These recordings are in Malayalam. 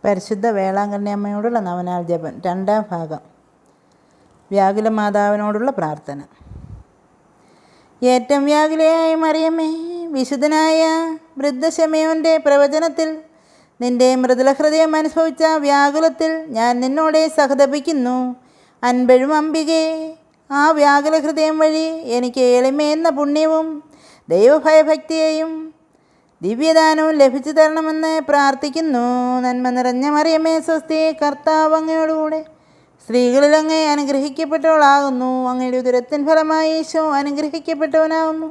പരിശുദ്ധ വേളാങ്കണ്ണി അമ്മയോടുള്ള നവനാൾ ജപം രണ്ടാം ഭാഗം. വ്യാകുല മാതാവിനോടുള്ള പ്രാർത്ഥന. ഏറ്റവും വ്യാകുലയായ മറിയമ്മേ, വിശുദ്ധനായ വൃദ്ധശമയോൻ്റെ പ്രവചനത്തിൽ നിന്റെ മൃദുല ഹൃദയം അനുഭവിച്ച വ്യാകുലത്തിൽ ഞാൻ നിന്നോടെ സഹതപിക്കുന്നു. അൻപഴും അംബികേ, ആ വ്യാകുല ഹൃദയം വഴി എനിക്ക് എളിമയെന്ന പുണ്യവും ദൈവഭയഭക്തിയെയും ദിവ്യദാനവും ലഭിച്ചു തരണമെന്ന് പ്രാർത്ഥിക്കുന്നു. നന്മ നിറഞ്ഞ മറിയമേ സ്വസ്തി, കർത്താവ് അങ്ങയോടുകൂടെ സ്ത്രീകളിൽ അങ്ങേ അനുഗ്രഹിക്കപ്പെട്ടവളാകുന്നു. അങ്ങയുടെ ഉദരത്തിൻ ഫലമായി ഈശോ അനുഗ്രഹിക്കപ്പെട്ടവനാകുന്നു.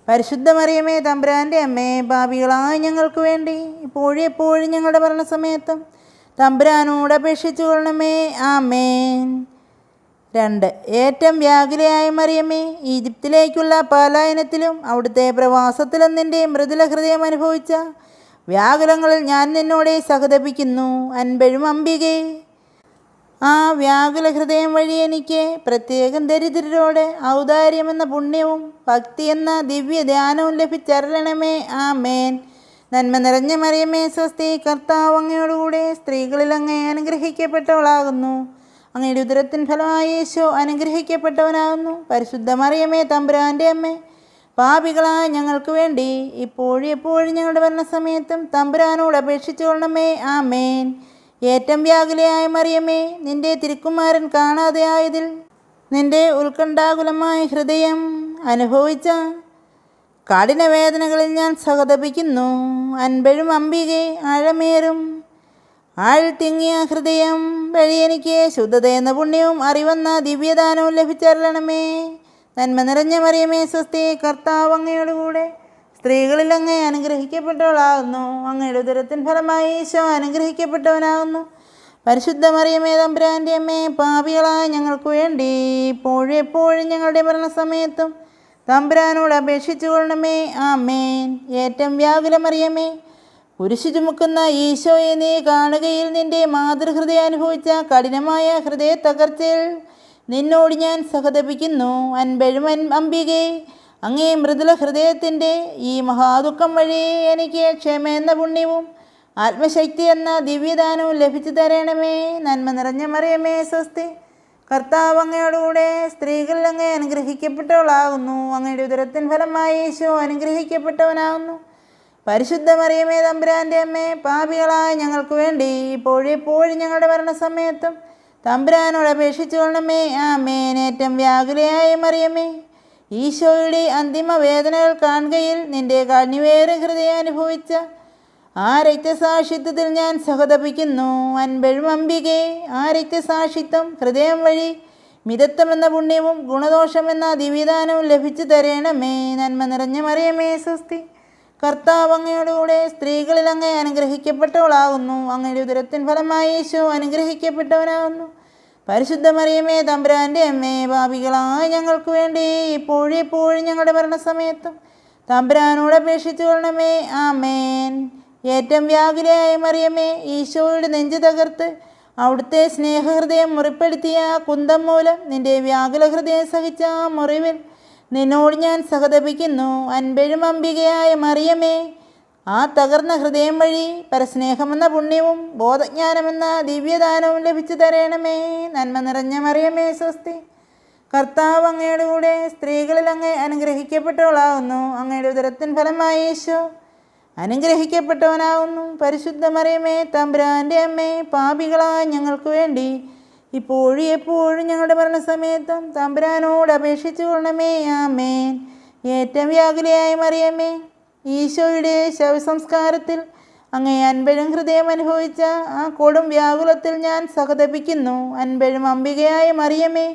പരിശുദ്ധ മറിയമേ, തമ്പുരാൻ്റെ അമ്മേ, പാപികളായ ഞങ്ങൾക്ക് വേണ്ടി ഇപ്പോഴും എപ്പോഴും ഞങ്ങളുടെ മരണസമയത്തും തമ്പുരാനോട് അപേക്ഷിച്ചു കൊള്ളണമേ. ആമേൻ. 2. ഏറ്റവും വ്യാകുലയായ മറിയമ്മേ, ഈജിപ്തിലേക്കുള്ള പലായനത്തിലും അവിടുത്തെ പ്രവാസത്തിലും നിന്റെ മൃദുല ഹൃദയം അനുഭവിച്ച വ്യാകുലങ്ങളിൽ ഞാൻ നിന്നോടെ സഹതപിക്കുന്നു. അൻപഴും അംബികേ, ആ വ്യാകുല ഹൃദയം വഴി എനിക്ക് പ്രത്യേകം ദരിദ്രരോട് ഔദാര്യമെന്ന പുണ്യവും ഭക്തി എന്ന ദിവ്യ ധ്യാനവും ലഭിച്ചരളണമേ. ആമേൻ. നന്മ നിറഞ്ഞ മറിയമേ സ്വസ്തി, കർത്താവ് അങ്ങയോടുകൂടെ സ്ത്രീകളിൽ അങ്ങേ അനുഗ്രഹിക്കപ്പെട്ടവളാകുന്നു. അങ്ങയുടെ ഉദരത്തിൻ ഫലമായി യേശു അനുഗ്രഹിക്കപ്പെട്ടവനാകുന്നു. പരിശുദ്ധ മറിയമേ, തമ്പുരാൻ്റെ അമ്മേ, പാപികളായ ഞങ്ങൾക്ക് വേണ്ടി ഇപ്പോഴും എപ്പോഴും ഞങ്ങളുടെ മരണസമയത്തും തമ്പുരാനോട് അപേക്ഷിച്ചു കൊള്ളണമേ. ആമേൻ. ഏറ്റവും വ്യാകുലയായ മറിയമേ, നിന്റെ തിരുക്കുമാരൻ കാണാതെയായതിൽ നിന്റെ ഉത്കണ്ഠാകുലമായ ഹൃദയം അനുഭവിച്ച കഠിനവേദനകളിൽ ഞാൻ സഹതപിക്കുന്നു. അൻപഴും അംബികെ, ആഴമേറും ആഴ്ത്തിങ്ങിയ ഹൃദയം വഴി എനിക്ക് ശുദ്ധതയെന്ന പുണ്യവും അറിവെന്ന ദിവ്യദാനവും ലഭിച്ചരളണമേ. നന്മ നിറഞ്ഞ മറിയമേ സ്വസ്തി, കർത്താവ് അങ്ങയോടുകൂടെ സ്ത്രീകളിൽ അങ്ങേ അനുഗ്രഹിക്കപ്പെട്ടവളാകുന്നു. അങ്ങയുടെ ഉദരത്തിൻ ഫലമായി ഈശോ അനുഗ്രഹിക്കപ്പെട്ടവനാകുന്നു. പരിശുദ്ധ മറിയമേ, തമ്പുരാൻ്റെ അമ്മേ, പാപികളായ ഞങ്ങൾക്ക് വേണ്ടി ഇപ്പോഴും എപ്പോഴും ഞങ്ങളുടെ മരണസമയത്തും തമ്പുരാനോട് അപേക്ഷിച്ചു കൊള്ളണമേ. ആമേൻ. ഏറ്റവും വ്യാകുല മറിയമേ, കുരിശു ചുമക്കുന്ന ഈശോയെ നീ കാണുകയിൽ നിന്റെ മാതൃഹൃദയം അനുഭവിച്ച കഠിനമായ ഹൃദയ തകർച്ചയിൽ നിന്നോട് ഞാൻ സഹതപിക്കുന്നു. അൻപഴും അംബികേ, അങ്ങേ മൃദുല ഹൃദയത്തിൻ്റെ ഈ മഹാദുഃഖം വഴി എനിക്ക് ക്ഷമയെന്ന പുണ്യവും ആത്മശക്തി എന്ന ദിവ്യദാനവും ലഭിച്ചു തരണമേ. നന്മ നിറഞ്ഞ മറിയമേ സ്വസ്തി, കർത്താവ് അങ്ങയോടുകൂടെ സ്ത്രീകളിൽ അങ്ങേ അനുഗ്രഹിക്കപ്പെട്ടവളാകുന്നു. അങ്ങയുടെ ഉദരത്തിൻ ഫലമായി യേശു അനുഗ്രഹിക്കപ്പെട്ടവനാകുന്നു. പരിശുദ്ധ മറിയമേ, തമ്പുരാൻ്റെ അമ്മേ, പാപികളായ ഞങ്ങൾക്ക് വേണ്ടി ഇപ്പോഴും എപ്പോഴും ഞങ്ങളുടെ മരണസമയത്തും തമ്പുരാനോട് അപേക്ഷിച്ചു കൊള്ളണമേ. ആമേൻ. ഏറ്റവും വ്യാകുലയായ മറിയമേ, ഈശോയുടെ അന്തിമ വേദനകൾ കാണുകയിൽ നിന്റെ കണ്ണിവേറെ ഹൃദയം അനുഭവിച്ച ആ രക്തസാക്ഷിത്വത്തിൽ ഞാൻ സഹതപിക്കുന്നു. അൻപഴും അംബികേ, ആ രക്തസാക്ഷിത്വം ഹൃദയം വഴി മിതത്വമെന്ന പുണ്യവും ഗുണദോഷമെന്ന ദിവ്യദാനവും ലഭിച്ചു തരണമേ. നന്മ നിറഞ്ഞ മറിയമേ സ്വസ്തി, കർത്താവ് അങ്ങയോടുകൂടെ സ്ത്രീകളിൽ അങ്ങേ അനുഗ്രഹിക്കപ്പെട്ടവളാകുന്നു. അങ്ങയുടെ ഉദരത്തിൻ ഫലമായി യേശു അനുഗ്രഹിക്കപ്പെട്ടവനാകുന്നു. പരിശുദ്ധ മറിയമേ, തമ്പുരാൻ്റെ അമ്മേ, പാപികളായ ഞങ്ങൾക്ക് വേണ്ടി ഇപ്പോഴും എപ്പോഴും ഞങ്ങളുടെ മരണസമയത്തും തമ്പുരാനോട് അപേക്ഷിച്ചു കൊള്ളണമേ. ആമേൻ. ഏറ്റവും വ്യാകുലയായ മറിയമേ, ഈശോയുടെ നെഞ്ചു തകർത്ത് അവിടുത്തെ സ്നേഹഹൃദയം മുറിപ്പെടുത്തിയ കുന്തം മൂലം നിന്റെ വ്യാകുല ഹൃദയം സഹിച്ച മുറിവിൽ നിന്നോട് ഞാൻ സഹതപിക്കുന്നു. അൻപഴും അംബികയായ മറിയമേ, ആ തകർന്ന ഹൃദയം വഴി പരസ്നേഹമെന്ന പുണ്യവും ബോധജ്ഞാനമെന്ന ദിവ്യദാനവും ലഭിച്ചു തരണമേ. നന്മ നിറഞ്ഞ മറിയമേ സ്വസ്തി, കർത്താവ് അങ്ങയോടുകൂടെ സ്ത്രീകളിൽ അങ്ങേ അനുഗ്രഹിക്കപ്പെട്ടവളാകുന്നു. അങ്ങയുടെ ഉദരത്തിൻ ഫലമായി യേശു അനുഗ്രഹിക്കപ്പെട്ടവനാകുന്നു. പരിശുദ്ധ മറിയമേ, തമ്പുരാൻ്റെ അമ്മേ, പാപികളായ ഞങ്ങൾക്ക് വേണ്ടി ഇപ്പോഴും എപ്പോഴും ഞങ്ങളുടെ മരണസമയത്തും തമ്പുരാനോട് അപേക്ഷിച്ചു കൊള്ളണമേ. ആമേൻ. ഏറ്റവും വ്യാകുലയായ മറിയമേ, ഈശോയുടെ ശവസംസ്കാരത്തിൽ അങ്ങേ അൻപഴും ഹൃദയം അനുഭവിച്ച ആ കൊടും വ്യാകുലത്തിൽ ഞാൻ സഹതപിക്കുന്നു. അൻപഴും അംബികയായ മറിയമേ,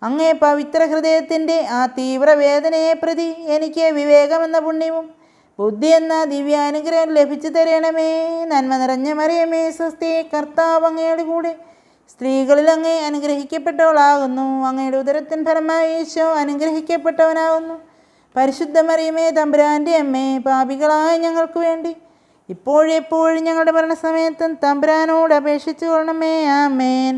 അങ്ങേ പവിത്ര ഹൃദയത്തിൻ്റെ ആ തീവ്ര വേദനയെ പ്രതി എനിക്ക് വിവേകമെന്ന പുണ്യവും ബുദ്ധി എന്ന ദിവ്യാനുഗ്രഹം ലഭിച്ചു തരണമേ. നന്മ നിറഞ്ഞ മറിയമേ സ്വസ്തി, കർത്താവ് അങ്ങയുടെ കൂടെ സ്ത്രീകളിൽ അങ്ങേ അനുഗ്രഹിക്കപ്പെട്ടവളാകുന്നു. അങ്ങയുടെ ഉദരത്തിൻ ഫലമായി യേശു അനുഗ്രഹിക്കപ്പെട്ടവനാകുന്നു. പരിശുദ്ധ മറിയമേ, തമ്പുരാൻ്റെ അമ്മേ, പാപികളായ ഞങ്ങൾക്ക് വേണ്ടി ഇപ്പോഴും എപ്പോഴും ഞങ്ങളുടെ മരണസമയത്തും തമ്പുരാനോട് അപേക്ഷിച്ചു കൊള്ളണമേ. ആമേൻ.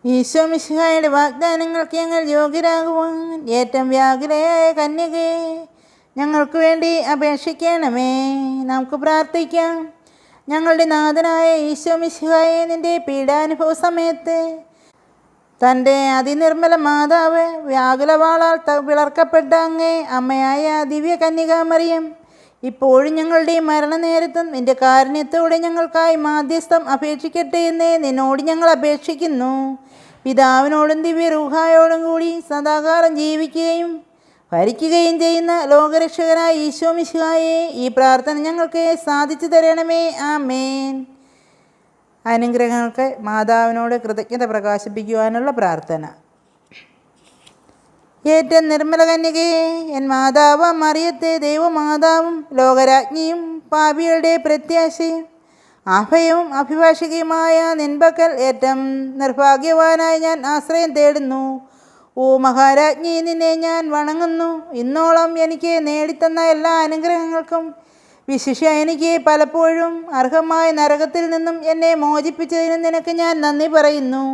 ഈശോ മിശിഹായുടെ വാഗ്ദാനങ്ങൾക്ക് ഞങ്ങൾ യോഗ്യരാകുവാൻ ഏറ്റവും വ്യാകുലയായ കന്യകയെ ഞങ്ങൾക്ക് വേണ്ടി അപേക്ഷിക്കണമേ. നമുക്ക് പ്രാർത്ഥിക്കാം. ഞങ്ങളുടെ നാഥനായ ഈശോ മിശിഹായെ നിൻ്റെ പീഡാനുഭവ സമയത്ത് തൻ്റെ അതിനിർമ്മല മാതാവ് വ്യാകുലവാളാൽ പിളർക്കപ്പെട്ട അങ്ങേ അമ്മയായ ദിവ്യ കന്യകാമറിയം ഇപ്പോഴും ഞങ്ങളുടെ മരണനേരത്തും നിൻ്റെ കാരുണ്യത്തോടെ ഞങ്ങൾക്കായി മാധ്യസ്ഥം അപേക്ഷിക്കട്ടെ എന്ന് നിന്നോട് ഞങ്ങൾ അപേക്ഷിക്കുന്നു. പിതാവിനോടും ദിവ്യ റൂഹായോടും കൂടി സദാകാലം ജീവിക്കുകയും ഭരിക്കുകയും ചെയ്യുന്ന ലോകരക്ഷകനായ ഈശോ മിശിഹായെ ഈ പ്രാർത്ഥന ഞങ്ങൾക്ക് സാധിച്ചു തരണമേ. ആമേൻ. അനുഗ്രഹങ്ങൾക്ക് മാതാവിനോട് കൃതജ്ഞത പ്രകാശിപ്പിക്കുവാനുള്ള പ്രാർത്ഥന. ഏറ്റവും നിർമ്മല കന്യകയെ, എൻ മാതാവ് മറിയത്തെ ദൈവമാതാവും ലോകരാജ്ഞിയും പാപികളുടെ പ്രത്യാശയും അഭയവും അഭിഭാഷകയുമായ നിൻപക്കൽ ഏറ്റവും നിർഭാഗ്യവാനായി ഞാൻ ആശ്രയം തേടുന്നു. ഓ മഹാരാജ്ഞി, നിന്നെ ഞാൻ വണങ്ങുന്നു. ഇന്നോളം എനിക്ക് നേടിത്തന്ന എല്ലാ അനുഗ്രഹങ്ങൾക്കും വിശിഷ്യ എനിക്ക് പലപ്പോഴും അർഹമായ നരകത്തിൽ നിന്നും എന്നെ മോചിപ്പിച്ചതിന് നിനക്ക് ഞാൻ നന്ദി പറയുന്നു.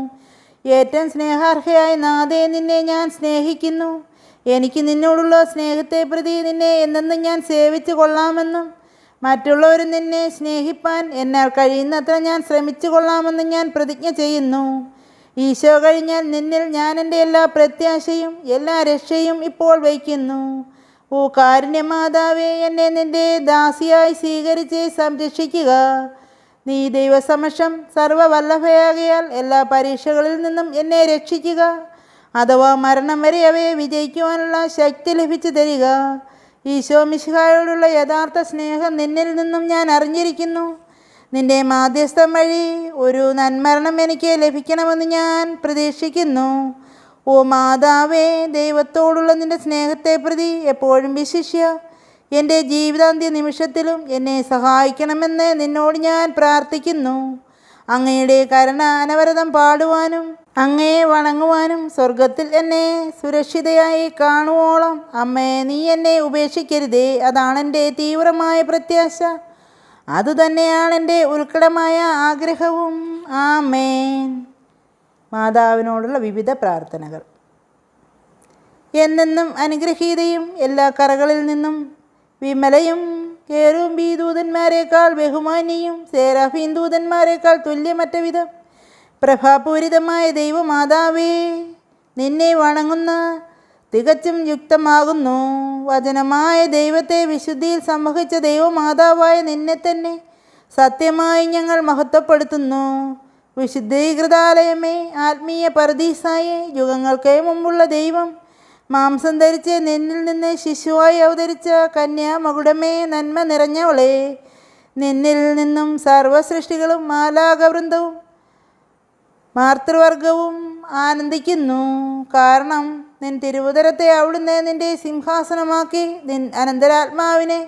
ഏറ്റവും സ്നേഹാർഹയായ നാഥേ, നിന്നെ ഞാൻ സ്നേഹിക്കുന്നു. എനിക്ക് നിന്നോടുള്ള സ്നേഹത്തെ പ്രതി നിന്നെ എന്നെന്നും ഞാൻ സേവിച്ചു കൊള്ളാമെന്നും മറ്റുള്ളവരും നിന്നെ സ്നേഹിപ്പാൻ എന്നാൽ കഴിയുന്നത്ര ഞാൻ ശ്രമിച്ചു കൊള്ളാമെന്നും ഞാൻ പ്രതിജ്ഞ ചെയ്യുന്നു. ഈശോ കഴിഞ്ഞാൽ നിന്നിൽ ഞാൻ എൻ്റെ എല്ലാ പ്രത്യാശയും എല്ലാ രക്ഷയും ഇപ്പോൾ വയ്ക്കുന്നു. ഓ കാരുണ്യമാതാവേ, എന്നെ നിൻ്റെ ദാസിയായി സ്വീകരിച്ച് സംരക്ഷിക്കുക. നീ ദൈവസമക്ഷം സർവ്വവല്ലഭയാകയാൽ എല്ലാ പരീക്ഷകളിൽ നിന്നും എന്നെ രക്ഷിക്കുക. അഥവാ മരണം വരെ അവയെ വിജയിക്കുവാനുള്ള ശക്തി ലഭിച്ചു തരിക. ഈശോ മിശിഹായോടുള്ള യഥാർത്ഥ സ്നേഹം നിന്നിൽ നിന്നും ഞാൻ അറിഞ്ഞിരിക്കുന്നു. നിൻ്റെ മാധ്യസ്ഥം വഴി ഒരു നന്മരണം എനിക്ക് ലഭിക്കണമെന്ന് ഞാൻ പ്രതീക്ഷിക്കുന്നു. ഓ മാതാവേ, ദൈവത്തോടുള്ള നിൻ്റെ സ്നേഹത്തെ പ്രതി എപ്പോഴും വിശിഷ്യ എൻ്റെ ജീവിതാന്ത്യ നിമിഷത്തിലും എന്നെ സഹായിക്കണമെന്ന് നിന്നോട് ഞാൻ പ്രാർത്ഥിക്കുന്നു. അങ്ങയുടെ കരുണ അനവരതം പാടുവാനും അങ്ങയെ വണങ്ങുവാനും സ്വർഗത്തിൽ എന്നെ സുരക്ഷിതയായി കാണുവോളം അമ്മേ, നീ എന്നെ ഉപേക്ഷിക്കരുതേ. അതാണെൻ്റെ തീവ്രമായ പ്രത്യാശ. അതുതന്നെയാണ് എൻ്റെ ഉത്കടമായ ആഗ്രഹവും. ആമേൻ. മാതാവിനോടുള്ള വിവിധ പ്രാർത്ഥനകൾ. എന്നെന്നും അനുഗ്രഹീതയും എല്ലാ കറകളിൽ നിന്നും വിമലയും കേറുമ്പീ ദൂതന്മാരെക്കാൾ ബഹുമാനിയും സേറാഫീൻ ദൂതന്മാരെക്കാൾ തുല്യമറ്റ വിധം പ്രഭാപൂരിതമായ ദൈവമാതാവേ, നിന്നെ വണങ്ങുന്ന തികച്ചും യുക്തമാകുന്നു. വചനമായ ദൈവത്തെ വിശുദ്ധിയിൽ സംവഹിച്ച ദൈവമാതാവായ നിന്നെ തന്നെ സത്യമായി ഞങ്ങൾ മഹത്വപ്പെടുത്തുന്നു. വിശുദ്ധീകൃതാലയമേ, ആത്മീയ പർദീസായേ, യുഗങ്ങൾക്ക് മുമ്പുള്ള ദൈവം മാംസം ധരിച്ച് നിന്നിൽ നിന്ന് ശിശുവായി അവതരിച്ച കന്യാമകുടമേ, നന്മ നിറഞ്ഞവളെ, നിന്നിൽ നിന്നും സർവ്വസൃഷ്ടികളും മാലാകവൃന്ദവും മാതൃവർഗവും ആനന്ദിക്കുന്നു. കാരണം നിൻ തിരുവുദരത്തെ അവിടുന്ന് നിൻ്റെ സിംഹാസനമാക്കി നിൻ അനന്തരാത്മാവിനെ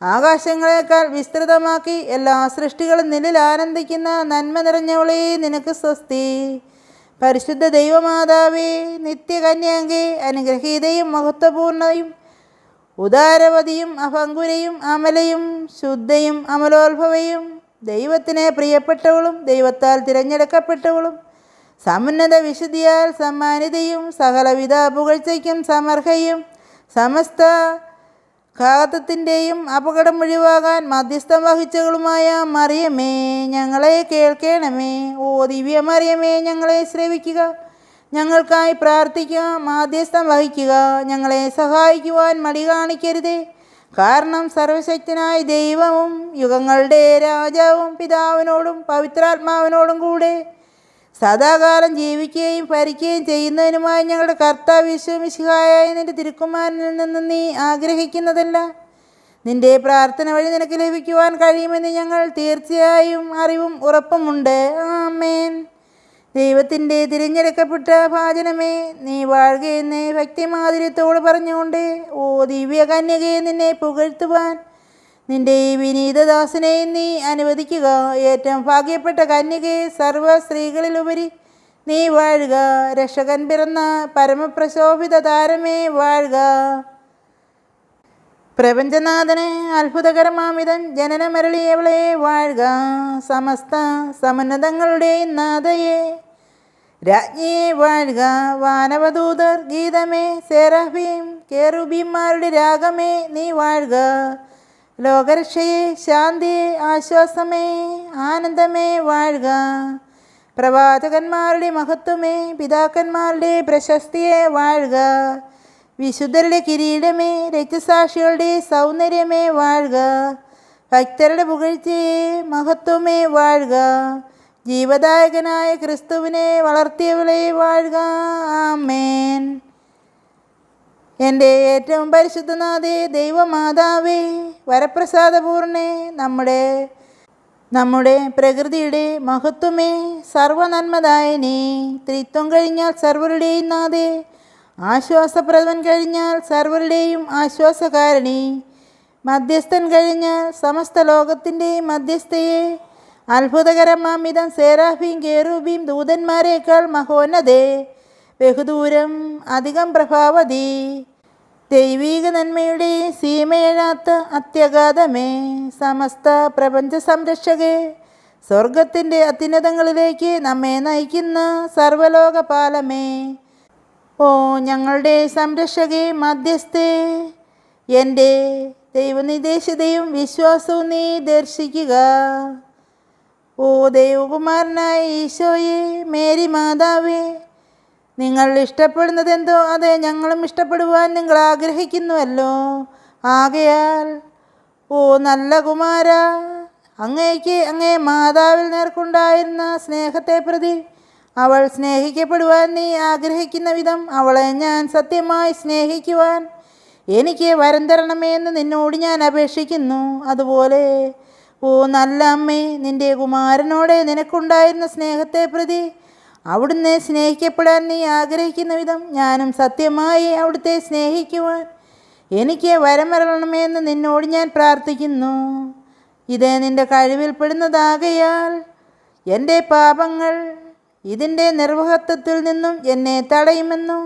ആകാശങ്ങളെക്കാൾ വിസ്തൃതമാക്കി. എല്ലാ സൃഷ്ടികളും നിന്നിൽ ആനന്ദിക്കുന്ന നന്മ നിറഞ്ഞവളേ, നിനക്ക് സ്വസ്തി. പരിശുദ്ധ ദൈവമാതാവേ, നിത്യകന്യാങ്കേ, അനുഗ്രഹീതയും മഹത്വപൂർണയും ഉദാരവതിയും അഭംഗുരയും അമലയും ശുദ്ധയും അമലോത്ഭവയും ദൈവത്തിന് പ്രിയപ്പെട്ടവളും ദൈവത്താൽ തിരഞ്ഞെടുക്കപ്പെട്ടവളും സമുന്നത വിശുദ്ധിയാൽ സമ്മാനിതയും സകലവിധ പുകഴ്ചയ്ക്കും സമർഹയും സമസ്ത ഘാതത്തിൻ്റെയും അപകടം ഒഴിവാകാൻ മധ്യസ്ഥം വഹിച്ചവളുമായ മറിയമേ, ഞങ്ങളെ കേൾക്കണമേ. ഓ ദിവ്യ മറിയമേ, ഞങ്ങളെ ശ്രവിക്കുക. ഞങ്ങൾക്കായി പ്രാർത്ഥിക്കുക. മാധ്യസ്ഥം വഹിക്കുക. ഞങ്ങളെ സഹായിക്കുവാൻ മടി കാണിക്കരുതേ. കാരണം സർവശക്തനായ ദൈവവും യുഗങ്ങളുടെ രാജാവും പിതാവിനോടും പവിത്രാത്മാവിനോടും കൂടെ സദാകാലം ജീവിക്കുകയും ഭരിക്കുകയും ചെയ്യുന്നതിനുമായി ഞങ്ങളുടെ കർത്താവ് ഈശോ മിശിഹായായ നിൻ്റെ തിരുക്കുമാരനിൽ നിന്ന് നീ ആഗ്രഹിക്കുന്നതല്ല നിൻ്റെ പ്രാർത്ഥന വഴി നിനക്ക് ലഭിക്കുവാൻ കഴിയുമെന്ന് ഞങ്ങൾ തീർച്ചയായും അറിവും ഉറപ്പുമുണ്ട്. ആമേൻ. ദൈവത്തിൻ്റെ തിരഞ്ഞെടുക്കപ്പെട്ട ഭാജനമേ, നീ വാഴുകയെന്ന് ഭക്തിമാധുര്യത്തോട് പറഞ്ഞുകൊണ്ട് ഓ ദിവ്യ കന്യകയെ നിന്നെ പുകഴ്ത്തുവാൻ നിൻ്റെ ഈ വിനീതദാസനെ നീ അനുവദിക്കുക. ഏറ്റവും ഭാഗ്യപ്പെട്ട കന്യകയെ, സർവ്വ സ്ത്രീകളിലുപരി നീ വാഴുക. രക്ഷകൻ പിറന്ന പരമപ്രശോഭിത താരമേ വാഴുക. പ്രപഞ്ചനാഥന് അത്ഭുതകരമാമിതം ജനനമരളിയവളെ വാഴുക. സമസ്ത സമുന്നതങ്ങളുടെയും നാഥയെ രാജ്ഞിയെ വാഴുക. വാനവദൂതർ ഗീതമേ, സെറാഫീം കേറുബീന്മാരുടെ രാഗമേ നീ വാഴുക. ലോകരക്ഷയെ, ശാന്തിയെ, ആശ്വാസമേ, ആനന്ദമേ വാഴുക. പ്രവാചകന്മാരുടെ മഹത്വമേ, പിതാക്കന്മാരുടെ പ്രശസ്തിയെ വാഴുക. വിശുദ്ധരുടെ കിരീടമേ, രക്തസാക്ഷികളുടെ സൗന്ദര്യമേ വാഴുക. ഭക്തരുടെ പുകഴ്ചയെ, മഹത്വമേ വാഴുക. ജീവദായകനായ ക്രിസ്തുവിനെ വളർത്തിയവളെ വാഴുക. ആമേൻ. എൻ്റെ ഏറ്റവും പരിശുദ്ധനാഥേ, ദൈവമാതാവേ, വരപ്രസാദപൂർണേ, നമ്മുടെ പ്രകൃതിയുടെ മഹത്വമേ, സർവനന്മദായനേ, ത്രിത്വം കഴിഞ്ഞാൽ സർവരുടെയും നാഥേ, ആശ്വാസപ്രദവൻ കഴിഞ്ഞാൽ സർവരുടെയും ആശ്വാസകാരണി, മധ്യസ്ഥൻ കഴിഞ്ഞാൽ സമസ്ത ലോകത്തിൻ്റെയും മധ്യസ്ഥയെ, അത്ഭുതകരമാമിതം സേറാഫീം കേറൂബീം ദൂതന്മാരേക്കാൾ മഹോന്നതേ, ബഹുദൂരം അധികം പ്രഭാവതി, ദൈവീക നന്മയുടെ സീമയെഴാത്ത അത്യഗാധമേ, സമസ്ത പ്രപഞ്ച സംരക്ഷകേ, സ്വർഗത്തിൻ്റെ അത്യുന്നതങ്ങളിലേക്ക് നമ്മെ നയിക്കുന്ന സർവലോകപാലമേ, ഓ ഞങ്ങളുടെ സംരക്ഷകേ, മധ്യസ്ഥേ, എൻ്റെ ദൈവനിദേശതയും വിശ്വാസവും നീ ദർശിക്കുക. ഓ ദൈവകുമാരനായ ഈശോയെ, മേരി മാതാവേ, നിങ്ങൾ ഇഷ്ടപ്പെടുന്നതെന്തോ അത് ഞങ്ങളും ഇഷ്ടപ്പെടുവാൻ നിങ്ങൾ ആഗ്രഹിക്കുന്നുവല്ലോ. ആകയാൽ ഓ നല്ല കുമാര, അങ്ങേക്ക് അങ്ങേ മാതാവിൽ നേർക്കുണ്ടായിരുന്ന സ്നേഹത്തെ പ്രതി അവൾ സ്നേഹിക്കപ്പെടുവാൻ നീ ആഗ്രഹിക്കുന്ന വിധം അവളെ ഞാൻ സത്യമായി സ്നേഹിക്കുവാൻ എനിക്ക് വരം തരണമേ എന്ന് നിന്നോട് ഞാൻ അപേക്ഷിക്കുന്നു. അതുപോലെ ഓ നല്ല അമ്മേ, നിൻ്റെ കുമാരനോട് നിനക്കുണ്ടായിരുന്ന സ്നേഹത്തെ പ്രതി അവിടുന്ന് സ്നേഹിക്കപ്പെടാൻ നീ ആഗ്രഹിക്കുന്ന വിധം ഞാനും സത്യമായി അവിടുത്തെ സ്നേഹിക്കുവാൻ എനിക്ക് വരം വരണമേ എന്ന് നിന്നോട് ഞാൻ പ്രാർത്ഥിക്കുന്നു. ഇത് നിൻ്റെ കഴിവിൽപ്പെടുന്നതാകയാൽ എൻ്റെ പാപങ്ങൾ ഇതിൻ്റെ നിർവഹത്വത്തിൽ നിന്നും എന്നെ തടയുമെന്നു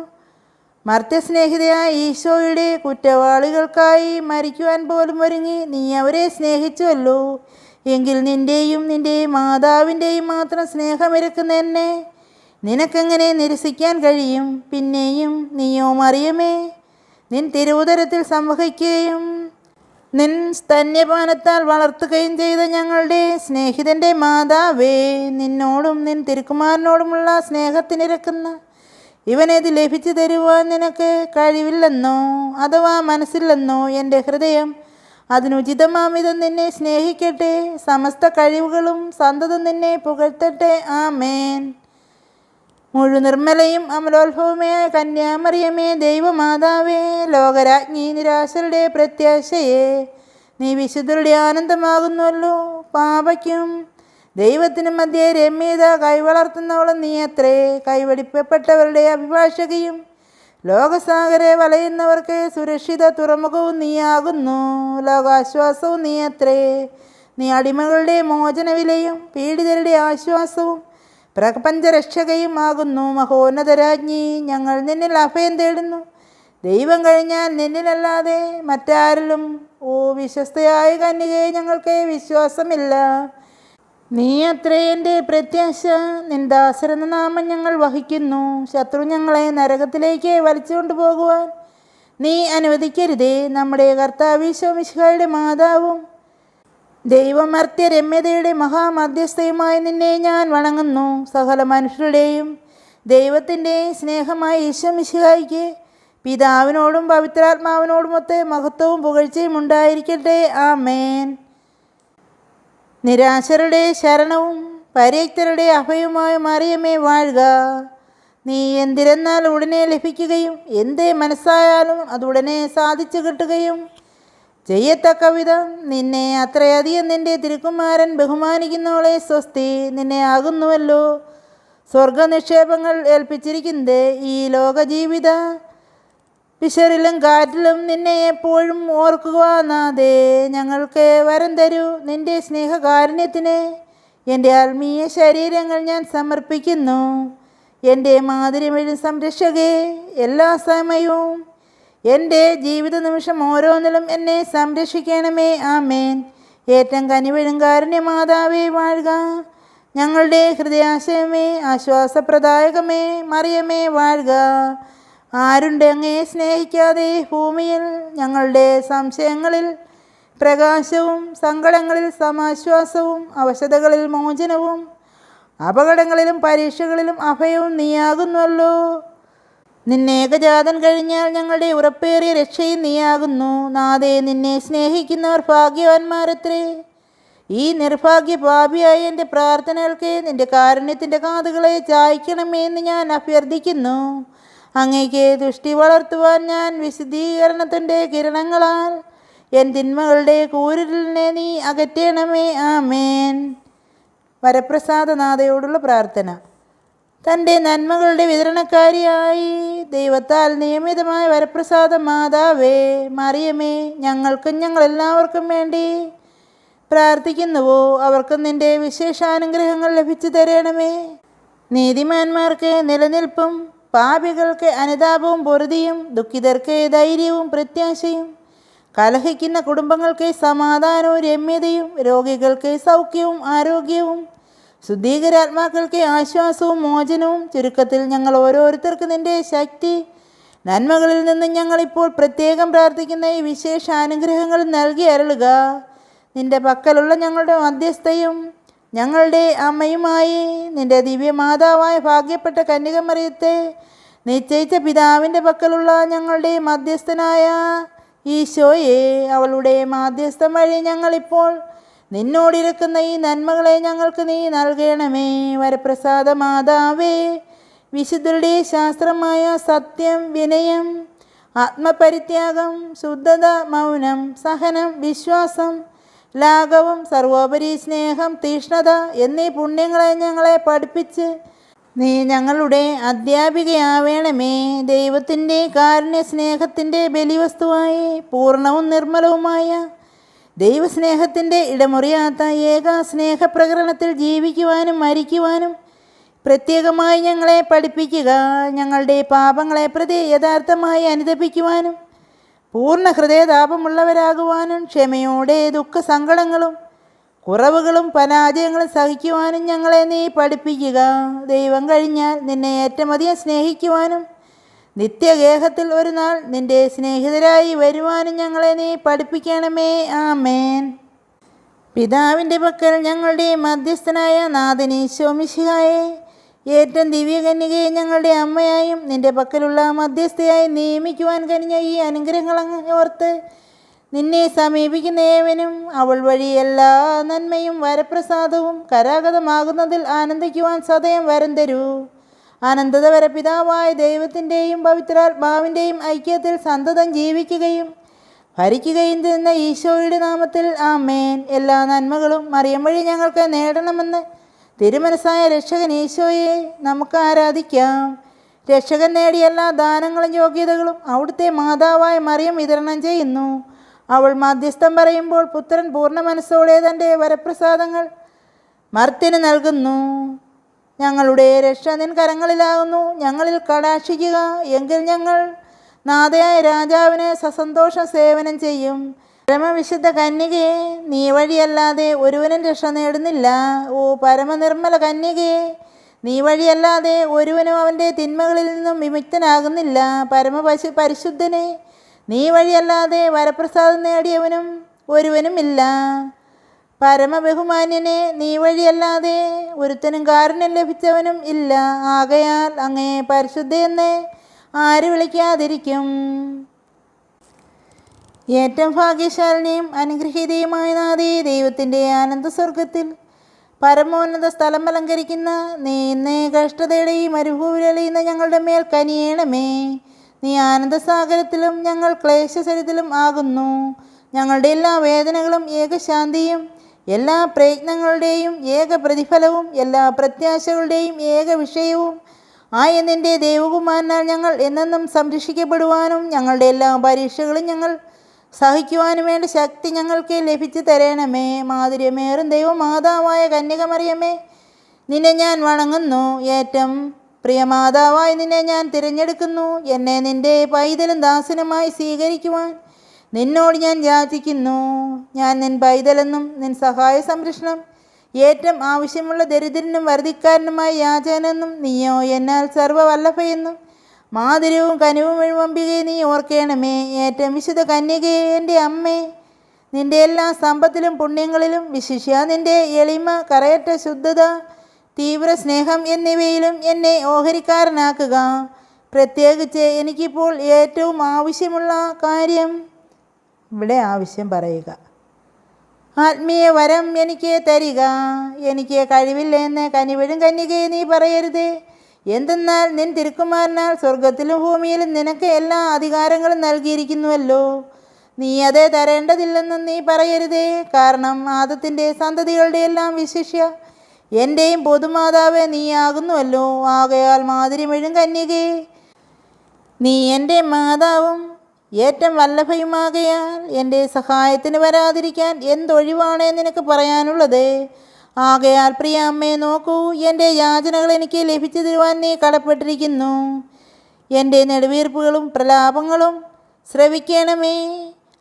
മർത്യസ്നേഹിതയായ ഈശോയുടെ കുറ്റവാളികൾക്കായി മരിക്കുവാൻ പോലും ഒരുങ്ങി നീ അവരെ സ്നേഹിച്ചുവല്ലോ. എങ്കിൽ നിൻ്റെയും നിൻ്റെ മാതാവിൻ്റെയും മാത്രം സ്നേഹമിരക്കുന്ന എന്നെ നിനക്കെങ്ങനെ നിരസിക്കാൻ കഴിയും? പിന്നെയും നീയോ മറിയമേ, നിൻ തിരുവുദരത്തിൽ സംവഹിക്കുകയും നിൻ സ്തന്യപാനത്താൽ വളർത്തുകയും ചെയ്ത ഞങ്ങളുടെ സ്നേഹിതൻ്റെ മാതാവേ, നിന്നോടും നിൻ തിരുക്കുമാരനോടുമുള്ള സ്നേഹത്തിനിരക്കുന്ന ഇവനേത് ലഭിച്ചു തരുവാൻ നിനക്ക് കഴിവില്ലെന്നോ അഥവാ മനസ്സില്ലെന്നോ എൻ്റെ ഹൃദയം അതിനുചിതമാമിതം നിന്നെ സ്നേഹിക്കട്ടെ. സമസ്ത കഴിവുകളും സന്തതം നിന്നെ പുകഴ്ത്തട്ടെ. ആമേൻ. മുഴുനിർമ്മലയും അമലോത്ഭവമായ കന്യാമറിയമേ, ദൈവമാതാവേ, ലോകരാജ്ഞി, നിരാശരുടെ പ്രത്യാശയെ, നീ വിശുദ്ധരുടെ ആനന്ദമാകുന്നുവല്ലോ. പാപയ്ക്കും ദൈവത്തിനും മധ്യേ രമ്യത കൈവളർത്തുന്നവളും നീ അത്രേ. കൈവടിപ്പപ്പെട്ടവരുടെ അഭിഭാഷകയും ലോകസാഗരെ വലയുന്നവർക്ക് സുരക്ഷിത തുറമുഖവും നീയാകുന്നു. ലോകാശ്വാസവും നീ അത്രേ. നീ അടിമകളുടെ മോചനവിലയും പീഡിതരുടെ ആശ്വാസവും പ്രപഞ്ചരക്ഷകയും ആകുന്നു. മഹോന്നതരാജ്ഞി, ഞങ്ങൾ നിന്നിൽ അഭയം തേടുന്നു. ദൈവം കഴിഞ്ഞാൽ നിന്നിലല്ലാതെ മറ്റാരിലും ഓ വിശ്വസ്തയായ കന്യകയെ ഞങ്ങൾക്ക് വിശ്വാസമില്ല. നീ അത്രേ എൻ്റെ പ്രത്യാശ. നിന്ദാസരെന്ന നാമം ഞങ്ങൾ വഹിക്കുന്നു. ശത്രു ഞങ്ങളെ നരകത്തിലേക്ക് വലിച്ചുകൊണ്ടു പോകുവാൻ നീ അനുവദിക്കരുതേ. നമ്മുടെ കർത്താവ് ഈശോ മിശിഹായുടെ മാതാവും ദൈവമർത്യ രമ്യതയുടെ മഹാമധ്യസ്ഥയുമായി നിന്നെ ഞാൻ വണങ്ങുന്നു. സകല മനുഷ്യരുടെയും ദൈവത്തിൻ്റെയും സ്നേഹമായ ഈശോ മിശിഹായ്ക്ക് പിതാവിനോടും പവിത്രാത്മാവിനോടുമൊത്ത് മഹത്വവും പുകഴ്ചയും ഉണ്ടായിരിക്കട്ടെ. ആമേൻ. നിരാശരുടെ ശരണവും പരിത്യക്തരുടെ അഭയവുമായ മറിയമേ വാഴുക. നീ എന്തിരെന്നാൽ ഉടനെ ലഭിക്കുകയും എന്തേ മനസ്സായാലും അതുടനെ സാധിച്ചു കിട്ടുകയും ചെയ്യത്തക്ക വിധം നിന്നെ അത്രയധികം നിൻ്റെ തിരുക്കുമാരൻ ബഹുമാനിക്കുന്നവളെ സ്വസ്തി. നിന്നെ ആകുന്നുവല്ലോ സ്വർഗനിക്ഷേപങ്ങൾ ഏൽപ്പിച്ചിരിക്കുന്നത്. ഈ ലോകജീവിത പിശറിലും കാറ്റിലും നിന്നെ എപ്പോഴും ഓർക്കുക. നാഥേ, ഞങ്ങൾക്ക് വരം തരൂ. നിൻ്റെ സ്നേഹകാരുണ്യത്തിന് എൻ്റെ ആത്മീയ ശരീരങ്ങൾ ഞാൻ സമർപ്പിക്കുന്നു. എൻ്റെ മാധുര്യമെഴും സംരക്ഷകേ, എല്ലാ സമയവും എൻ്റെ ജീവിത നിമിഷം ഓരോന്നിലും എന്നെ സംരക്ഷിക്കണമേ. ആമേൻ. ഏറ്റവും കനിവഴും കാരുണ്യമാതാവേ വാഴുക. ഞങ്ങളുടെ ഹൃദയാശയമേ, ആശ്വാസപ്രദായകമേ, മറിയമേ വാഴുക. ആരുണ്ട് അങ്ങയെ സ്നേഹിക്കാതെ ഭൂമിയിൽ? ഞങ്ങളുടെ സംശയങ്ങളിൽ പ്രകാശവും, സങ്കടങ്ങളിൽ സമാശ്വാസവും, അവശതകളിൽ മോചനവും, അപകടങ്ങളിലും പരീക്ഷകളിലും അഭയവും നീയാകുന്നുവല്ലോ. നിന്നേകജാതൻ കഴിഞ്ഞാൽ ഞങ്ങളുടെ ഉറപ്പേറിയ രക്ഷയും നീയാകുന്നു. നാഥേ, നിന്നെ സ്നേഹിക്കുന്നവർ ഭാഗ്യവാന്മാരത്രേ. ഈ നിർഭാഗ്യ പാപിയായ എൻ്റെ പ്രാർത്ഥനകൾക്ക് നിൻ്റെ കാരുണ്യത്തിൻ്റെ കാതുകളെ ചായ്ക്കണമേ എന്ന് ഞാൻ അഭ്യർത്ഥിക്കുന്നു. അങ്ങേക്ക് ദൃഷ്ടി വളർത്തുവാൻ ഞാൻ വിശുദ്ധീകരണത്തിൻ്റെ കിരണങ്ങളാൽ എൻ തിന്മകളുടെ കൂരിലിനെ നീ അകറ്റണമേ. ആമേൻ. വരപ്രസാദനാഥയോടുള്ള പ്രാർത്ഥന. തൻ്റെ നന്മകളുടെ വിതരണക്കാരിയായി ദൈവത്താൽ നിയമിതമായ വരപ്രസാദ മാതാവേ മറിയമേ, ഞങ്ങൾക്കും ഞങ്ങളെല്ലാവർക്കും വേണ്ടി പ്രാർത്ഥിക്കുന്നുവോ അവർക്കും നിൻ്റെ വിശേഷാനുഗ്രഹങ്ങൾ ലഭിച്ചു തരണമേ. നീതിമാന്മാർക്ക് നിലനിൽപ്പും, പാപികൾക്ക് അനുതാപവും പൊറുതിയും, ദുഃഖിതർക്ക് ധൈര്യവും പ്രത്യാശയും, കലഹിക്കുന്ന കുടുംബങ്ങൾക്ക് സമാധാനവും രമ്യതയും, രോഗികൾക്ക് സൗഖ്യവും ആരോഗ്യവും, ശുദ്ധീകരാത്മാക്കൾക്ക് ആശ്വാസവും മോചനവും, ചുരുക്കത്തിൽ ഞങ്ങൾ ഓരോരുത്തർക്ക് നിൻ്റെ ശക്തി നന്മകളിൽ നിന്ന് ഞങ്ങളിപ്പോൾ പ്രത്യേകം പ്രാർത്ഥിക്കുന്ന ഈ വിശേഷ അനുഗ്രഹങ്ങൾ നൽകി അരുളുക. നിൻ്റെ പക്കലുള്ള ഞങ്ങളുടെ മധ്യസ്ഥയും ഞങ്ങളുടെ അമ്മയുമായി നിൻ്റെ ദിവ്യമാതാവായ ഭാഗ്യപ്പെട്ട കന്യകമറിയത്തെ നിശ്ചയിച്ച പിതാവിൻ്റെ പക്കലുള്ള ഞങ്ങളുടെ മധ്യസ്ഥനായ ഈശോയെ, അവളുടെ മാധ്യസ്ഥം വഴി ഞങ്ങളിപ്പോൾ നിന്നോടിരിക്കുന്ന ഈ നന്മകളെ ഞങ്ങൾക്ക് നീ നൽകണമേ. വരപ്രസാദ മാതാവേ, വിശുദ്ധരുടെ ശാസ്ത്രമായ സത്യം, വിനയം, ആത്മപരിത്യാഗം, ശുദ്ധത, മൗനം, സഹനം, വിശ്വാസം, ലാഘവം, സർവോപരി സ്നേഹം, തീഷ്ണത എന്നീ പുണ്യങ്ങളെ ഞങ്ങളെ പഠിപ്പിച്ച് നീ ഞങ്ങളുടെ അധ്യാപികയാവേണമേ. ദൈവത്തിൻ്റെ കാരുണ്യ സ്നേഹത്തിൻ്റെ ബലിവസ്തുവായി പൂർണ്ണവും നിർമ്മലവുമായ ദൈവസ്നേഹത്തിൻ്റെ ഇടമുറിയാത്ത ഏക സ്നേഹപ്രകരണത്തിൽ ജീവിക്കുവാനും മരിക്കുവാനും പ്രത്യേകമായി ഞങ്ങളെ പഠിപ്പിക്കുക. ഞങ്ങളുടെ പാപങ്ങളെ പ്രതി യഥാർത്ഥമായി അനുതപിക്കുവാനും പൂർണ്ണ ഹൃദയതാപമുള്ളവരാകുവാനും ക്ഷമയോടെ ദുഃഖസങ്കടങ്ങളും കുറവുകളും പരാജയങ്ങളും സഹിക്കുവാനും ഞങ്ങളെ നീ പഠിപ്പിക്കുക. ദൈവം കഴിഞ്ഞാൽ നിന്നെ ഏറ്റമധികം സ്നേഹിക്കുവാനും നിത്യഗേഹത്തിൽ ഒരു നാൾ നിൻ്റെ സ്നേഹിതരായി വരുവാനും ഞങ്ങളെ നീ പഠിപ്പിക്കണമേ. ആമേൻ. പിതാവിൻ്റെ പക്കൽ ഞങ്ങളുടെ മധ്യസ്ഥനായ നാഥനീശോ മിശിഹായെ, ഏറ്റവും ദിവ്യകന്യകയെ ഞങ്ങളുടെ അമ്മയായും നിൻ്റെ പക്കലുള്ള മധ്യസ്ഥയായി നിയമിക്കുവാൻ കഴിഞ്ഞ ഈ അനുഗ്രഹങ്ങൾ ഓർത്ത് നിന്നെ സമീപിക്കുന്ന ഏവനും അവൾ വഴി എല്ലാ നന്മയും വരപ്രസാദവും കരാഗതമാകുന്നതിൽ ആനന്ദിക്കുവാൻ സദയം വരം തരൂ. അനന്തത വരെ പിതാവായ ദൈവത്തിൻ്റെയും പവിത്രാത്മാവിൻ്റെയും ഐക്യത്തിൽ സന്തതം ജീവിക്കുകയും ഭരിക്കുകയും ചെയ്യുന്ന ഈശോയുടെ നാമത്തിൽ ആമേൻ. എല്ലാ നന്മകളും മറിയം വഴി ഞങ്ങൾക്ക് നേടണമെന്ന് തിരുമനസ്സായ രക്ഷകൻ ഈശോയെ നമുക്ക് ആരാധിക്കാം. രക്ഷകൻ നേടിയ എല്ലാ ദാനങ്ങളും യോഗ്യതകളും അവിടുത്തെ മാതാവായ മറിയം വിതരണം ചെയ്യുന്നു. അവൾ മധ്യസ്ഥം പറയുമ്പോൾ പുത്രൻ പൂർണ്ണ മനസ്സോടെ തൻ്റെ വരപ്രസാദങ്ങൾ മർത്യന് നൽകുന്നു. ഞങ്ങളുടെ രക്ഷ നിൻ കരങ്ങളിലാകുന്നു, ഞങ്ങളിൽ കടാക്ഷിക്കുക. എങ്കിൽ ഞങ്ങൾ നാഥയായ രാജാവിന് സസന്തോഷം സേവനം ചെയ്യും. പരമവിശുദ്ധ കന്യകയെ, നീ വഴിയല്ലാതെ ഒരുവനും രക്ഷ നേടുന്നില്ല. ഓ പരമനിർമ്മല കന്യകയെ, നീ വഴിയല്ലാതെ ഒരുവനും അവൻ്റെ തിന്മകളിൽ നിന്നും വിമുക്തനാകുന്നില്ല. പരിശുദ്ധനെ, നീ വഴിയല്ലാതെ വരപ്രസാദം നേടിയവനും ഒരുവനുമില്ല. പരമബഹുമാന്യനെ, നീ വഴിയല്ലാതെ ഒരുത്തനും കാരുണ്യം ലഭിച്ചവനും ഇല്ല. ആകയാൽ അങ്ങേ പരിശുദ്ധയെന്ന് ആര് വിളിക്കാതിരിക്കും? ഏറ്റവും ഭാഗ്യശാലിനിയും അനുഗ്രഹീതയുമായ നാഥേ, ദൈവത്തിൻ്റെ ആനന്ദ സ്വർഗത്തിൽ പരമോന്നത സ്ഥലം അലങ്കരിക്കുന്ന നീ ഇന്ന് കഷ്ടതയുടെ ഈ മരുഭൂവിലലിയുന്ന ഞങ്ങളുടെ മേൽ കനിയേണമേ. നീ ആനന്ദസാഗരത്തിലും ഞങ്ങൾ ക്ലേശസരിത്തിലും ആകുന്നു. ഞങ്ങളുടെ എല്ലാ വേദനകളും ഏകശാന്തിയും, എല്ലാ പ്രയത്നങ്ങളുടെയും ഏക പ്രതിഫലവും, എല്ലാ പ്രത്യാശകളുടെയും ഏക വിഷയവും ആയ നിൻ്റെ ദൈവകുമാരനാൽ ഞങ്ങൾ എന്നെന്നും സംരക്ഷിക്കപ്പെടുവാനും ഞങ്ങളുടെ എല്ലാ പരീക്ഷകളും ഞങ്ങൾ സഹിക്കുവാനും വേണ്ട ശക്തി ഞങ്ങൾക്ക് ലഭിച്ചു തരണമേ. മാധുര്യമേറും ദൈവമാതാവായ കന്യകമറിയമേ, നിന്നെ ഞാൻ വണങ്ങുന്നു. ഏറ്റവും പ്രിയമാതാവായി നിന്നെ ഞാൻ തിരഞ്ഞെടുക്കുന്നു. എന്നെ നിൻ്റെ പൈതലും ദാസനുമായി സ്വീകരിക്കുവാൻ നിന്നോട് ഞാൻ യാചിക്കുന്നു. ഞാൻ നിൻ പൈതലെന്നും നിൻ സഹായ സംരക്ഷണം ഏറ്റവും ആവശ്യമുള്ള ദരിദ്രനും വറുതിക്കാരനുമായ യാചകനെന്നും നീയോ എന്നാൽ സർവ്വവല്ലഭയെന്നും മാധുര്യവും കനിവും എഴുവമ്പികയെ നീ ഓർക്കണമേ. ഏറ്റവും വിശുദ്ധ കന്യകയെ, എൻ്റെ അമ്മേ, നിന്റെ എല്ലാ സമ്പത്തിലും പുണ്യങ്ങളിലും, വിശിഷ്യ നിന്റെ എളിമ, കറയറ്റ ശുദ്ധത, തീവ്ര സ്നേഹം എന്നിവയിലും എന്നെ ഓഹരിക്കാരനാക്കുക. പ്രത്യേകിച്ച് എനിക്കിപ്പോൾ ഏറ്റവും ആവശ്യമുള്ള കാര്യം, ഇവിടെ ആവശ്യം പറയുക, ആത്മീയ വരം എനിക്ക് തരിക. എനിക്ക് കഴിവില്ലെന്ന് കനിവഴും കന്യകയെ നീ പറയരുത്. എന്തെന്നാൽ നിൻ തിരുക്കുമാരനാൽ സ്വർഗത്തിലും ഭൂമിയിലും നിനക്ക് എല്ലാ അധികാരങ്ങളും നൽകിയിരിക്കുന്നുവല്ലോ. നീ അത് തരേണ്ടതില്ലെന്നും നീ പറയരുതേ. കാരണം ആദത്തിൻ്റെ സന്തതികളുടെ എല്ലാം വിശിഷ്യ എൻ്റെയും പൊതുമാതാവ് നീയാകുന്നുവല്ലോ. ആകയാൽ മാതിരിമെഴും കന്യകേ, നീ എൻ്റെ മാതാവും ഏറ്റവും വല്ലഭയുമാകയാൽ എൻ്റെ സഹായത്തിന് വരാതിരിക്കാൻ എന്തൊഴിവാണ് നിനക്ക് പറയാനുള്ളത്? ആകയാൽ പ്രിയ അമ്മേ, നോക്കൂ, എൻ്റെ യാചനകൾ എനിക്ക് ലഭിച്ചു തരുവാൻ നീ കടപ്പെട്ടിരിക്കുന്നു. എൻ്റെ നെടുവീർപ്പുകളും പ്രലാപങ്ങളും ശ്രവിക്കണമേ.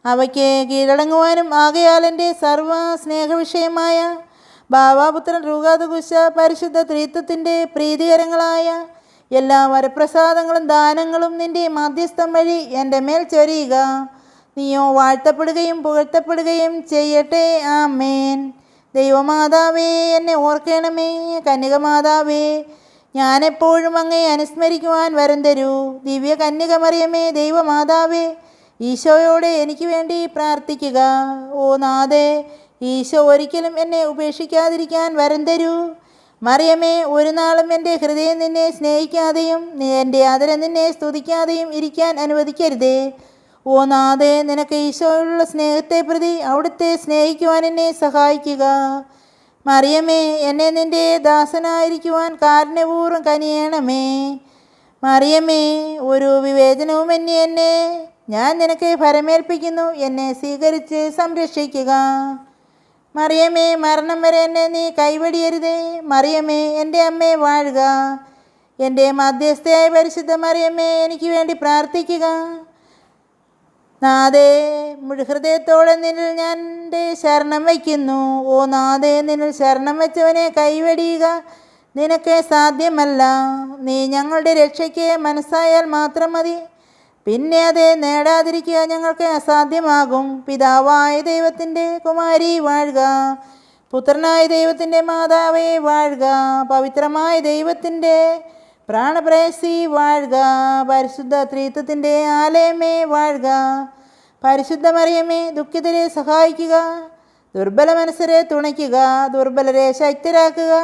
അവയ്ക്ക് കീഴടങ്ങുവാനും. ആകയാൽ എൻ്റെ സർവ്വ സ്നേഹവിഷയമായ ഭാവാപുത്രൻ റൂഹാദകുശ പരിശുദ്ധ ത്രിത്വത്തിൻ്റെ പ്രീതികരങ്ങളായ എല്ലാ വരപ്രസാദങ്ങളും ദാനങ്ങളും നിൻ്റെ മധ്യസ്ഥം വഴി എൻ്റെ മേൽ ചൊരിയുക. നീയോ വാഴ്ത്തപ്പെടുകയും പുകഴ്ത്തപ്പെടുകയും ചെയ്യട്ടെ. ആമേൻ. ദൈവമാതാവേ, എന്നെ ഓർക്കണമേ. കന്യകമാതാവേ, ഞാനെപ്പോഴും അങ്ങയെ അനുസ്മരിക്കുവാൻ വരം തരൂ. ദിവ്യ കന്യകമറിയമേ, ദൈവമാതാവേ, ഈശോയോട് എനിക്ക് വേണ്ടി പ്രാർത്ഥിക്കുക. ഓ നാഥേ, ഈശോ ഒരിക്കലും എന്നെ ഉപേക്ഷിക്കാതിരിക്കാൻ വരം തരൂ. മറിയമേ, ഒരു നാളും എൻ്റെ ഹൃദയം നിന്നെ സ്നേഹിക്കാതെയും എൻ്റെ ആദരം നിന്നെ സ്തുതിക്കാതെയും ഇരിക്കാൻ അനുവദിക്കരുതേ. ഓ നാഥേ, നിനക്ക് ഈശോയുള്ള സ്നേഹത്തെ പ്രതി അവിടുത്തെ സ്നേഹിക്കുവാൻ എന്നെ സഹായിക്കുക. മറിയമേ, എന്നെ നിൻ്റെ ദാസനായിരിക്കുവാൻ കാരുണ്യപൂർവ്വം കനിയണമേ. മറിയമേ, ഒരു വിവേചനവും എന്നെ ഞാൻ നിനക്ക് ഫലമേൽപ്പിക്കുന്നു. എന്നെ സ്വീകരിച്ച് സംരക്ഷിക്കുക. മറിയമേ, മരണം വരെ എന്നെ നീ കൈവടിയരുതേ. മറിയമേ, എൻ്റെ അമ്മേ, വാഴുക. എൻ്റെ മധ്യസ്ഥയായ പരിശുദ്ധ മറിയമ്മേ, എനിക്ക് വേണ്ടി പ്രാർത്ഥിക്കുക. നാഥേ, മുഴുഹൃദയത്തോടെ നിന്നിൽ ഞാൻ എൻ്റെ ശരണം വയ്ക്കുന്നു. ഓ നാഥേ, നിന്നിൽ ശരണം വെച്ചവനെ കൈവടിയുക നിനക്ക് സാധ്യമല്ല. നീ ഞങ്ങളുടെ രക്ഷയ്ക്ക് മനസ്സായാൽ മാത്രം മതി. പിന്നെ അത് നേടാതിരിക്കുക ഞങ്ങൾക്ക് അസാധ്യമാകും. പിതാവായ ദൈവത്തിൻ്റെ കുമാരി വാഴുക. പുത്രനായ ദൈവത്തിൻ്റെ മാതാവേ വാഴുക. പവിത്രമായ ദൈവത്തിൻ്റെ പ്രാണപ്രേയസി വാഴുക. പരിശുദ്ധ ത്രിത്വത്തിൻ്റെ ആലയമേ വാഴുക. പരിശുദ്ധ മറിയമേ, ദുഃഖിതരെ സഹായിക്കുക. ദുർബല മനസ്സരെ തുണയ്ക്കുക. ദുർബലരെ ശക്തരാക്കുക.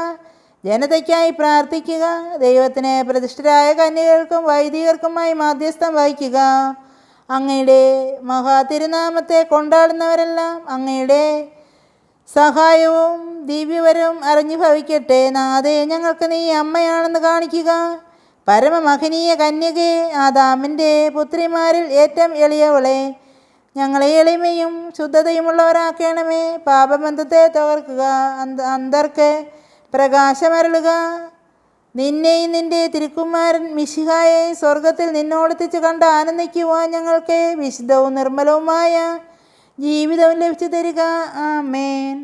ജനതയ്ക്കായി പ്രാർത്ഥിക്കുക. ദൈവത്തിന് പ്രതിഷ്ഠരായ കന്യകൾക്കും വൈദികർക്കുമായി മാധ്യസ്ഥം വഹിക്കുക. അങ്ങയുടെ മഹാതിരുനാമത്തെ കൊണ്ടാടുന്നവരെല്ലാം അങ്ങയുടെ സഹായവും ദിവ്യവരവും അറിഞ്ഞു ഭവിക്കട്ടെ. നാഥേ, ഞങ്ങൾക്ക് നീ അമ്മയാണെന്ന് കാണിക്കുക. പരമമഹനീയ കന്യകേ, ആദാമിൻ്റെ പുത്രിമാരിൽ ഏറ്റവും എളിയവളെ, ഞങ്ങളെ എളിമയും ശുദ്ധതയുമുള്ളവരാക്കണമേ. പാപബന്ധത്തെ തകർക്കുക. അന്തർക്ക് പ്രകാശമരുളുക. നിന്നെയും നിൻ്റെ തിരുക്കുമാരൻ മിശിഹായെയും സ്വർഗത്തിൽ നിന്നോടെത്തിച്ച് കണ്ട് ആനന്ദിക്കുവാൻ ഞങ്ങൾക്ക് വിശുദ്ധവും നിർമ്മലവുമായ ജീവിതവും ലഭിച്ചു തരിക. ആമേൻ.